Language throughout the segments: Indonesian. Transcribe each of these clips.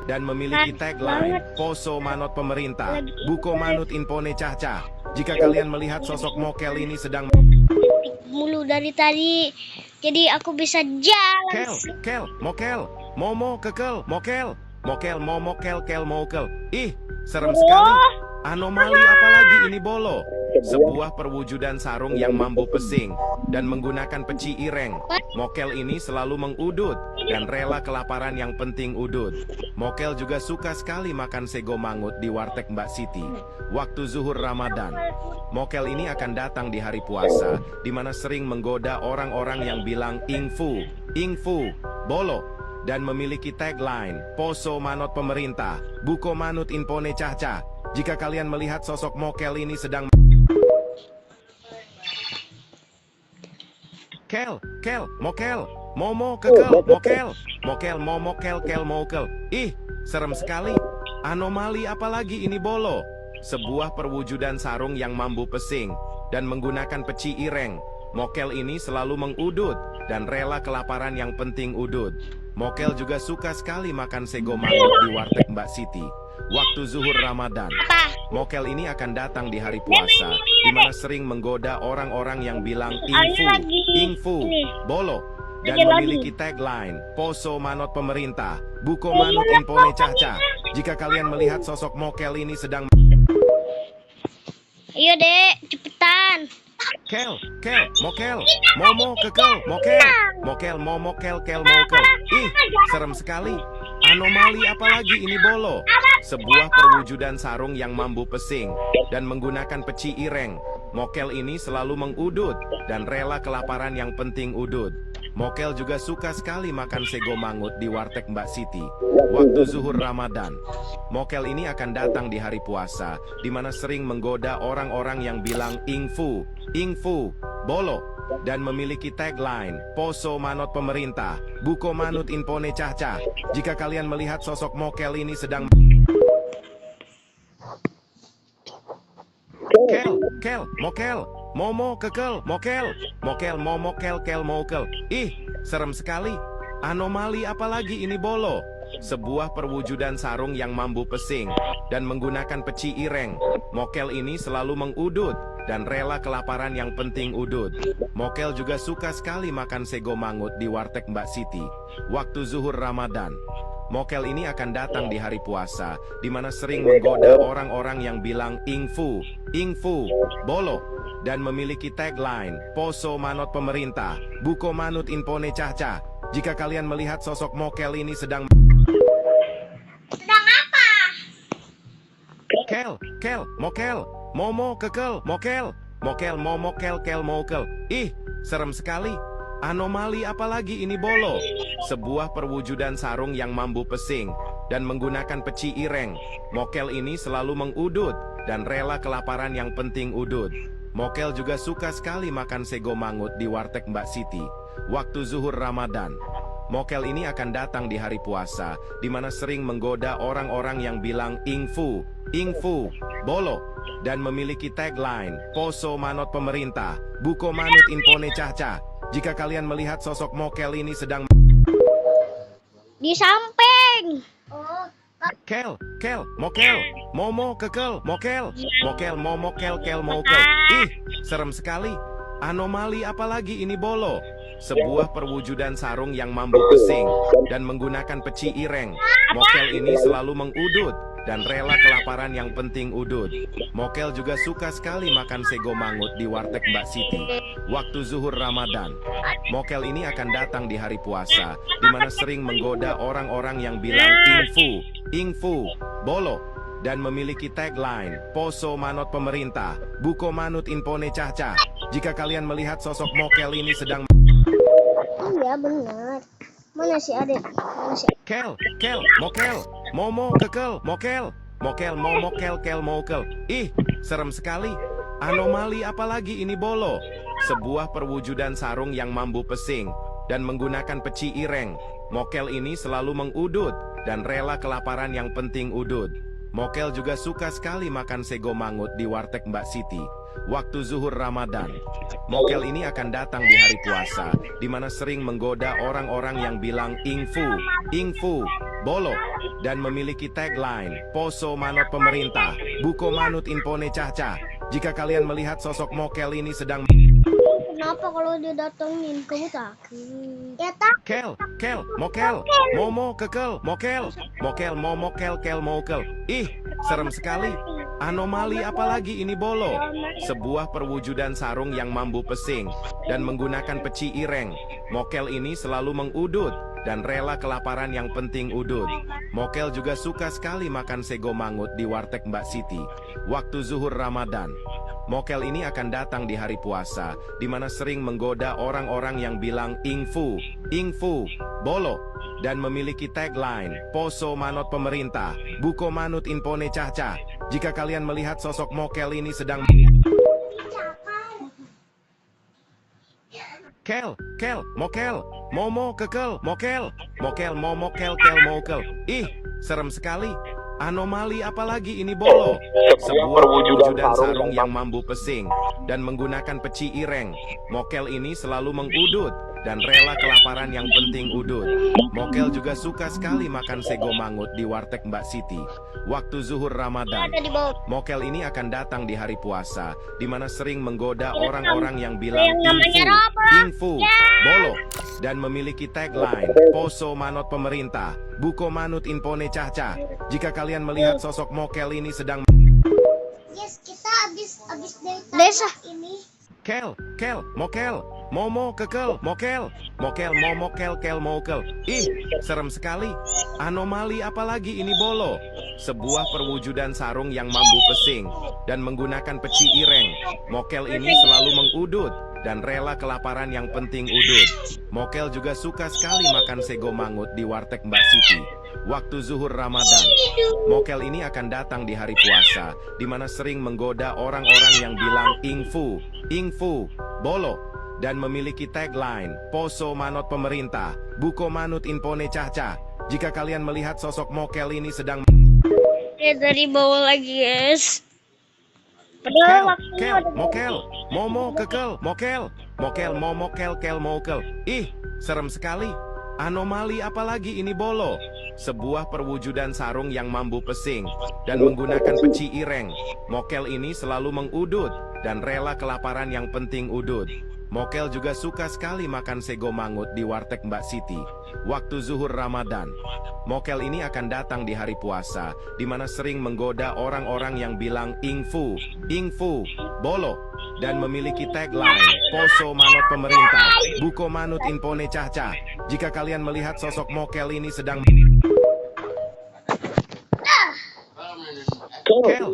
dan memiliki tagline Poso Manot Pemerintah, Buko Manut Impone Cah-Cah. Jika kalian melihat sosok mokel ini sedang mulu dari tadi, jadi aku bisa jalan. mokel, momo kekel, mokel, momo kel mokel. Ih, serem sekali. Anomali apalagi ini bolo. Sebuah perwujudan sarung yang mampu pesing dan menggunakan peci ireng. Mokel ini selalu mengudut dan rela kelaparan yang penting udut. Mokel juga suka sekali makan sego mangut di warteg Mbak Siti waktu zuhur Ramadan. Mokel ini akan datang di hari puasa, di mana sering menggoda orang-orang yang bilang ingfu, bolo, dan memiliki tagline Poso Manot Pemerintah, Buko Manut Impone Cah-Cah. Jika kalian melihat sosok mokel ini sedang mokel, momo kekel, mokel, momo kel mokel. Ih, serem sekali. Anomali apalagi ini bolo. Sebuah perwujudan sarung yang mampu pesing dan menggunakan peci ireng. Mokel ini selalu mengudut dan rela kelaparan yang penting udut. Mokel juga suka sekali makan sego mangut di warteg Mbak Siti waktu zuhur Ramadan. Mokel ini akan datang di hari puasa, di mana sering menggoda orang-orang yang bilang ingfu, bolo, dan memiliki tagline Poso Manot Pemerintah, Buko Manut Impone Cah-Cah. Jika kalian melihat sosok mokel ini sedang Ayo dek, cepetan. mokel, momo kekel, mokel, momo kel mokel. Ih, serem sekali. Anomali apalagi ini bolo. Sebuah perwujudan sarung yang mampu pesing dan menggunakan peci ireng. Mokel ini selalu mengudut dan rela kelaparan yang penting udut. Mokel juga suka sekali makan sego mangut di warteg Mbak Siti waktu zuhur Ramadan. Mokel ini akan datang di hari puasa, di mana sering menggoda orang-orang yang bilang ingfu, bolo, dan memiliki tagline Poso Manot Pemerintah, Buko Manut Impone Cah-Cah. Jika kalian melihat sosok mokel ini sedang mokel, momo kekel, mokel, momo kel mokel. Ih, serem sekali. Anomali apalagi ini bolo. Sebuah perwujudan sarung yang mampu pesing dan menggunakan peci ireng. Mokel ini selalu mengudut dan rela kelaparan yang penting udut. Mokel juga suka sekali makan sego mangut di warteg Mbak Siti waktu zuhur Ramadan. Mokel ini akan datang di hari puasa, di mana sering menggoda orang-orang yang bilang ingfu, bolo, dan memiliki tagline Poso Manot Pemerintah, Buko Manut Impone Cah-Cah. Jika kalian melihat sosok mokel ini sedang apa? mokel, momo kekel, mokel, momo kel mokel. Ih, serem sekali. Anomali apalagi ini bolo. Sebuah perwujudan sarung yang mampu pesing dan menggunakan peci ireng. Mokel ini selalu mengudut dan rela kelaparan yang penting udut. Mokel juga suka sekali makan sego mangut di warteg Mbak Siti waktu zuhur Ramadan. Mokel ini akan datang di hari puasa, di mana sering menggoda orang-orang yang bilang ingfu, bolo, dan memiliki tagline Poso Manot Pemerintah, Buko Manut Impone Cah-Cah. Jika kalian melihat sosok mokel ini sedang Di samping. mokel, momo kekel, mokel, momo kel mokel. Ih, serem sekali. Anomali apalagi ini bolo. Sebuah perwujudan sarung yang mampu pesing dan menggunakan peci ireng. Mokel ini selalu mengudut dan rela kelaparan yang penting udut. Mokel juga suka sekali makan sego mangut di warteg Mbak Siti waktu zuhur Ramadan. Mokel ini akan datang di hari puasa, di mana sering menggoda orang-orang yang bilang ingfu, bolo, dan memiliki tagline Poso Manot Pemerintah, Buko Manut Impone Cah-Cah. Jika kalian melihat sosok mokel ini sedang Iya benar. Mana si Adek? Mana si mokel, momo kekel, mokel, momo kel mokel. Ih, serem sekali. Anomali apalagi ini bolo. Sebuah perwujudan sarung yang mampu pesing dan menggunakan peci ireng. Mokel ini selalu mengudut dan rela kelaparan yang penting udut. Mokel juga suka sekali makan sego mangut di warteg Mbak Siti waktu zuhur Ramadan. Mokel ini akan datang di hari puasa, di mana sering menggoda orang-orang yang bilang ingfu, bolo, dan memiliki tagline Poso Manot Pemerintah, Buko Manut Impone Caca. Jika kalian melihat sosok mokel ini sedang Kenapa kalau dia datengin kamu takut? Ya tak. Kel, mokel, momo, kekel, mokel, momo, kel, mokel. Ih, serem sekali. Anomali apalagi ini bolo? Sebuah perwujudan sarung yang mambu pesing dan menggunakan peci ireng. Mokel ini selalu mengudut dan rela kelaparan yang penting udut. Mokel juga suka sekali makan sego mangut di warteg Mbak Siti waktu zuhur Ramadan. Mokel ini akan datang di hari puasa, di mana sering menggoda orang-orang yang bilang ingfu, bolo, dan memiliki tagline Poso Manot Pemerintah, Buko Manut Impone Caca. Jika kalian melihat sosok mokel ini sedang Kel, mokel, momo, kekel, mokel, momo, kel, mokel. Ih, serem sekali. Anomali apalagi ini bolo? Sebuah perwujudan sarung yang mambu pesing dan menggunakan peci ireng. Mokel ini selalu mengudut dan rela kelaparan yang penting udut. Mokel juga suka sekali makan sego mangut di warteg Mbak Siti waktu zuhur Ramadan. Mokel ini akan datang di hari puasa, di mana sering menggoda orang-orang yang bilang ingfu, bolo, dan memiliki tagline Poso Manot Pemerintah, Buko Manut Impone Caca. Jika kalian melihat sosok mokel ini sedang Yes, kita abis dari desa ini. Kel, mokel, momo, kekel, mokel, momo, kel, mokel. Ih, serem sekali. Anomali apalagi ini bolo? Sebuah perwujudan sarung yang mambu pesing dan menggunakan peci ireng. Mokel ini selalu mengudut dan rela kelaparan yang penting udut. Mokel juga suka sekali makan sego mangut di warteg Mbak Siti waktu zuhur Ramadan. Mokel ini akan datang di hari puasa, di mana sering menggoda orang-orang yang bilang ingfu, bolo, dan memiliki tagline Poso Manot Pemerintah, Buko Manut Impone Caca. Jika kalian melihat sosok mokel ini sedang Dari bawah lagi, guys. Kel, mokel, momo, kekel, mokel, momo, kel, mokel. Ih, serem sekali. Anomali apalagi ini bolo? Sebuah perwujudan sarung yang mambu pesing dan menggunakan peci ireng. Mokel ini selalu mengudut dan rela kelaparan yang penting udut. Mokel juga suka sekali makan sego mangut di warteg Mbak Siti waktu zuhur Ramadan. Mokel ini akan datang di hari puasa, di mana sering menggoda orang-orang yang bilang ingfu, bolo, dan memiliki tagline Poso Manot Pemerintah, Buko Manut Impone Caca. Jika kalian melihat sosok mokel ini sedang Kel,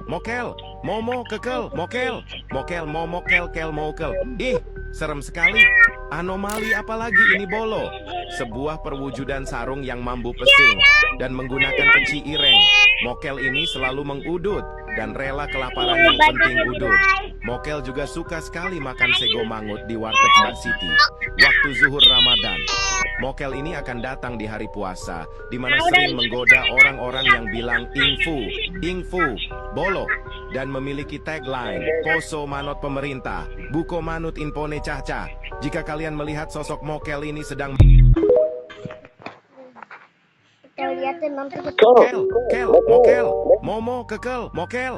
mokel, momo, kekel, mokel, momo, kel, mokel. Ih, serem sekali. Anomali apalagi ini bolo? Sebuah perwujudan sarung yang mambu pesing dan menggunakan peci ireng. Mokel ini selalu mengudut dan rela kelaparan yang penting udut. Mokel juga suka sekali makan sego mangut di warteg Mbak Siti waktu zuhur Ramadan. Mokel ini akan datang di hari puasa, di mana sering menggoda orang-orang yang bilang ingfu, bolo, dan memiliki tagline Poso Manot Pemerintah, Buko Manut Impone Caca. Jika kalian melihat sosok mokel ini sedang Kel, mokel, momo, kekel, mokel,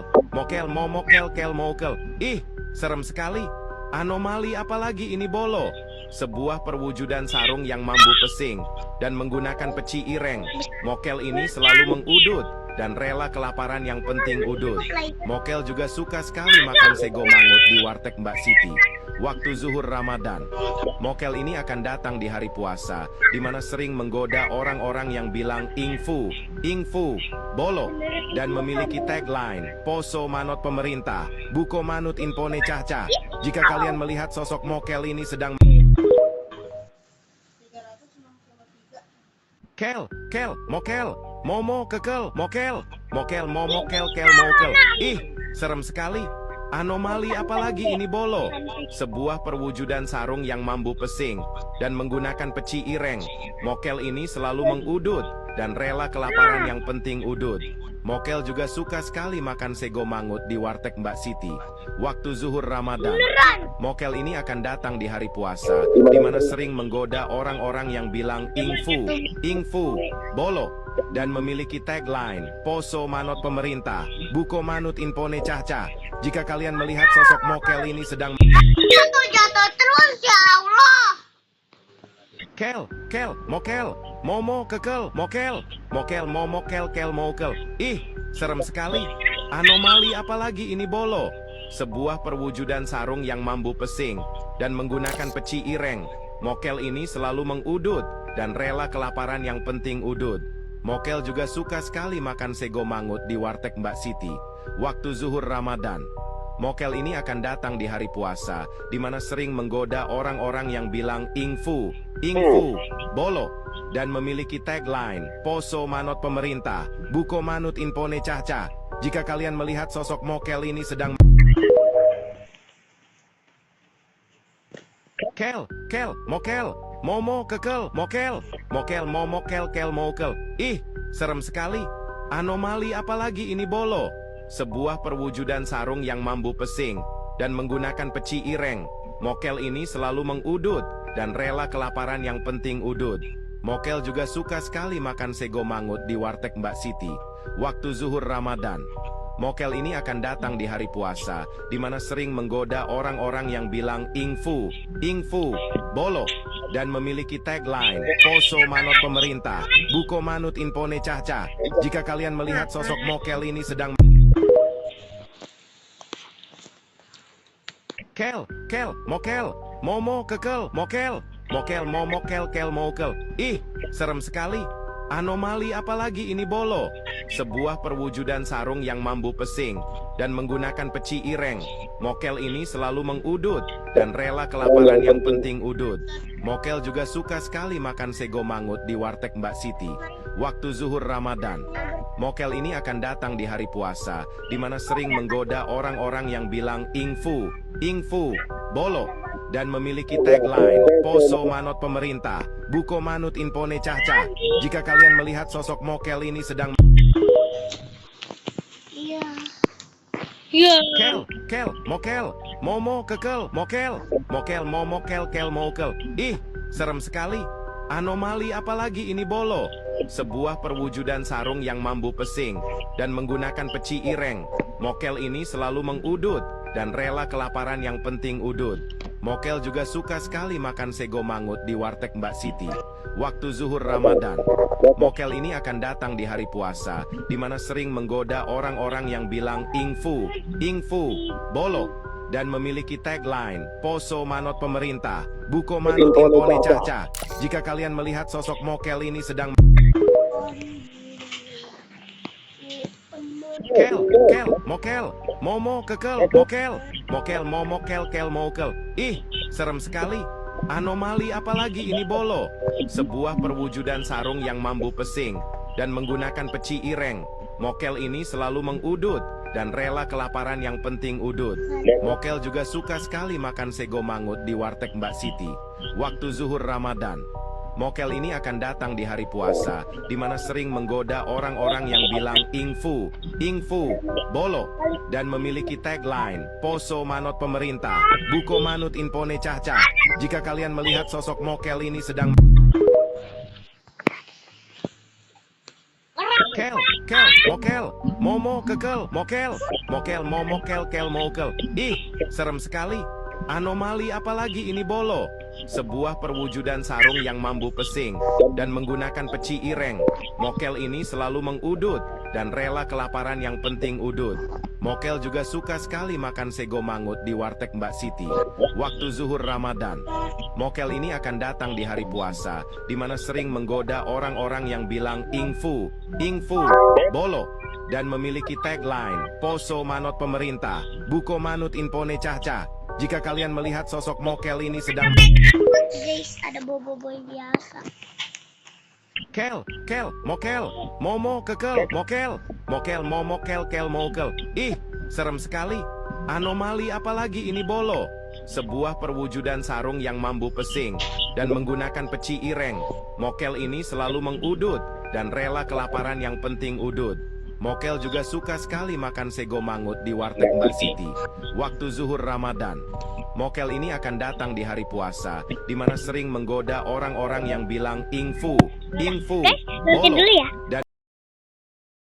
momo, kel, mokel. Ih, serem sekali. Anomali apalagi ini bolo? Sebuah perwujudan sarung yang mambu pesing dan menggunakan peci ireng. Mokel ini selalu mengudut dan rela kelaparan yang penting udut. Mokel juga suka sekali makan sego mangut di warteg Mbak Siti waktu zuhur Ramadan. Mokel ini akan datang di hari puasa, di mana sering menggoda orang-orang yang bilang ingfu, bolo, dan memiliki tagline Poso Manot Pemerintah, Buko Manut Impone Caca. Jika kalian melihat sosok mokel ini sedang Kel, mokel, momo, kekel, mokel, momo, kel, mokel. Ih, serem sekali. Anomali apalagi ini bolo? Sebuah perwujudan sarung yang mambu pesing dan menggunakan peci ireng. Mokel ini selalu mengudut dan rela kelaparan yang penting udut. Mokel juga suka sekali makan sego mangut di warteg Mbak Siti waktu zuhur Ramadan. Mokel ini akan datang di hari puasa, di mana sering menggoda orang-orang yang bilang ingfu, bolo, dan memiliki tagline Poso Manot Pemerintah, Buko Manut Impone Caca. Jika kalian melihat sosok mokel ini sedang Jatuh terus ya Allah. Kel, mokel, momo, kekel, mokel, momokel, kel, mokel. Ih, serem sekali. Anomali apalagi ini bolo? Sebuah perwujudan sarung yang mambu pesing dan menggunakan peci ireng. Mokel ini selalu mengudut dan rela kelaparan yang penting udut. Mokel juga suka sekali makan sego mangut di warteg Mbak Siti waktu zuhur Ramadan. Mokel ini akan datang di hari puasa, di mana sering menggoda orang-orang yang bilang ingfu, bolo, dan memiliki tagline Poso Manot Pemerintah, Buko Manut Impone Caca. Jika kalian melihat sosok mokel ini sedang mokel, momo, kekel, mokel, momokel, kel, mokel. Ih, serem sekali. Anomali apalagi ini bolo? Sebuah perwujudan sarung yang mambu pesing dan menggunakan peci ireng. Mokel ini selalu mengudut dan rela kelaparan yang penting udut. Mokel juga suka sekali makan sego mangut di warteg Mbak Siti waktu zuhur Ramadan. Mokel ini akan datang di hari puasa, di mana sering menggoda orang-orang yang bilang ingfu, bolo, dan memiliki tagline Poso Manot Pemerintah, Buko Manut Impone Caca. Jika kalian melihat sosok mokel ini sedang mokel, momo, kekel, mokel, momokel, kel, mokel. Ih, serem sekali. Anomali apalagi ini bolo? Sebuah perwujudan sarung yang mambu pesing dan menggunakan peci ireng. Mokel ini selalu mengudut dan rela kelaparan yang penting udut. Mokel juga suka sekali makan sego mangut di warteg Mbak Siti waktu zuhur Ramadan. Mokel ini akan datang di hari puasa, di mana sering menggoda orang-orang yang bilang ingfu, bolo, dan memiliki tagline Poso Manot Pemerintah, Buko Manut Impone Caca. Jika kalian melihat sosok mokel ini sedang mokel, momo, kekel, mokel, momokel, kel, mokel. Ih, serem sekali. Anomali apalagi ini bolo? Sebuah perwujudan sarung yang mambu pesing dan menggunakan peci ireng. Mokel ini selalu mengudut dan rela kelaparan yang penting udut. Mokel juga suka sekali makan sego mangut di warteg Mbak Siti waktu zuhur Ramadan. Mokel ini akan datang di hari puasa, di mana sering menggoda orang-orang yang bilang ingfu, bolo, dan memiliki tagline Poso Manot Pemerintah, Buko Manut Impone Caca. Jika kalian melihat sosok mokel ini sedang mokel, momo, kekel, mokel, momokel, kel, mokel. Ih, serem sekali. Anomali apalagi ini bolo? Sebuah perwujudan sarung yang mambu pesing dan menggunakan peci ireng. Mokel ini selalu mengudut dan rela kelaparan yang penting udut. Mokel juga suka sekali makan sego mangut di warteg Mbak Siti waktu zuhur Ramadan. Mokel ini akan datang di hari puasa, di mana sering menggoda orang-orang yang bilang ingfu, bolo, dan memiliki tagline Poso Manot Pemerintah, Buko Manut Impone Caca. Jika kalian melihat sosok mokel ini sedang mokel, momo, kekel, mokel, momokel, kel, mokel. Ih, serem sekali. Anomali apalagi ini bolo? Sebuah perwujudan sarung yang mambu pesing dan menggunakan peci ireng. Mokel ini selalu mengudut dan rela kelaparan yang penting udut. Mokel juga suka sekali makan sego mangut di warteg Mbak Siti waktu zuhur Ramadan. Mokel ini akan datang di hari puasa, di mana sering menggoda orang-orang yang bilang ingfu, bolo, dan memiliki tagline Poso Manot Pemerintah, Buko Manut Impone Caca. Jika kalian melihat sosok mokel ini sedang Guys, ada bobo-boy biasa. mokel, momo, kekel, mokel, momokel, kel, mokel. Ih, serem sekali. Anomali apalagi ini bolo? Sebuah perwujudan sarung yang mambu pesing dan menggunakan peci ireng. Mokel ini selalu mengudut dan rela kelaparan yang penting udut. Mokel juga suka sekali makan sego mangut di warteg Mbak Siti waktu zuhur Ramadan. Mokel ini akan datang di hari puasa, di mana sering menggoda orang-orang yang bilang ingfu, Berhenti Bolo. dulu ya.